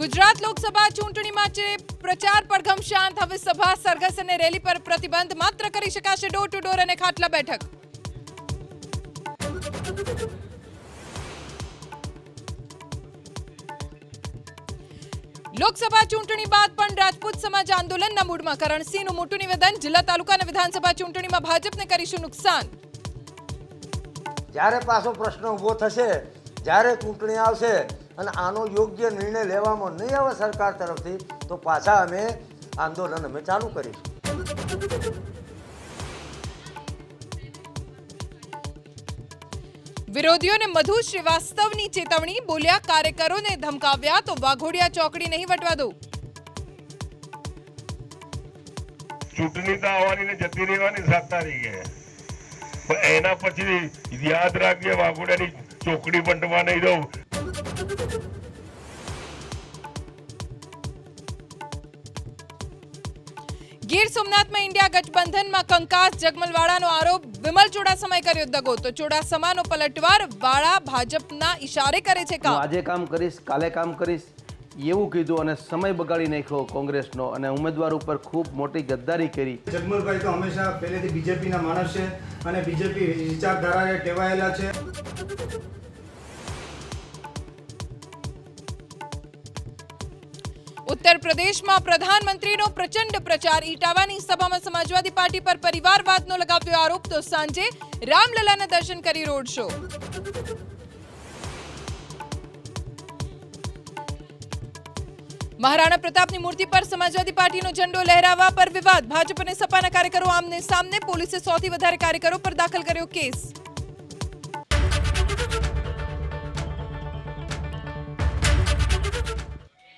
ગુજરાત લોકસભા ચૂંટણી માટે પ્રચાર પડઘમ શાંત. હવે સભા, સરઘસ અને રેલી પર પ્રતિબંધ. માત્ર કરી શકાશે ડોર ટુ ડોર અને ખાટલા બેઠક. લોકસભા ચૂંટણી બાદ પણ રાજપૂત સમાજ આંદોલનના મૂડમાં. કરણસિંહનું મોટું નિવેદન. જિલ્લા, તાલુકા અને વિધાનસભા ચૂંટણીમાં ભાજપને કરીશું નુકસાન. જ્યારે પાછો પ્રશ્ન ઊભો થશે, જ્યારે ચૂંટણી આવશે અને આનો યોગ્ય નિર્ણય લેવામાં નહીં આવે સરકાર તરફથી, તો પાછા અમે આંદોલન ચાલુ કરીશું. વિરોધીઓને મધુ શ્રીવાસ્તવની ચેતવણી. બોલ્યા, કાર્યકરોને ધમકાવ્યા તો વાઘોડિયા ચોકડી નહીં વટવા દો. ચૂંટણી તો આવવાની ને જતી રહેવાની 7 તારીખે, પણ એના પછી યાદ રાખજે વાઘોડિયાની ચોકડી બનવા નહીં દઉં. ગીર સોમનાથમાં ઇન્ડિયા ગઠબંધનમાં કંકાસ. જગમલવાળાનો આરોપ. વિમલ ચુડાસમાએ કર્યો દગો તો ચુડાસમાનો પલટવાર. વાળા ભાજપના ઈશારે કરે છે કામ. આજે કામ કરીશ, કાલે કામ કરીશ એવું કીધું અને સમય બગાડી નાખ્યો કોંગ્રેસનો અને ઉમેદવાર ઉપર ખૂબ મોટી ગદ્દારી કરી. જગમલભાઈ તો હંમેશા પહેલેથી બીજેપીના માણસ છે અને બીજેપી વિચારધારાએ ટેવાયેલા છે. ઉત્તર પ્રદેશમાં પ્રધાનમંત્રીનો પ્રચંડ પ્રચાર. ઇટાવાની સભામાં સમાજવાદી પાર્ટી પર પરિવારવાદનો લગાવ્યો આરોપ તો સાંજે રામલલાના દર્શન કરી રોડ શો. મહારાણા પ્રતાપની મૂર્તિ પર સમાજવાદી પાર્ટીનો ઝંડો લહેરાવવા પર વિવાદ. ભાજપ અને સપાના કાર્યકરો આમને સામને. પોલીસે 100થી વધારે કાર્યકરો પર દાખલ કર્યો કેસ.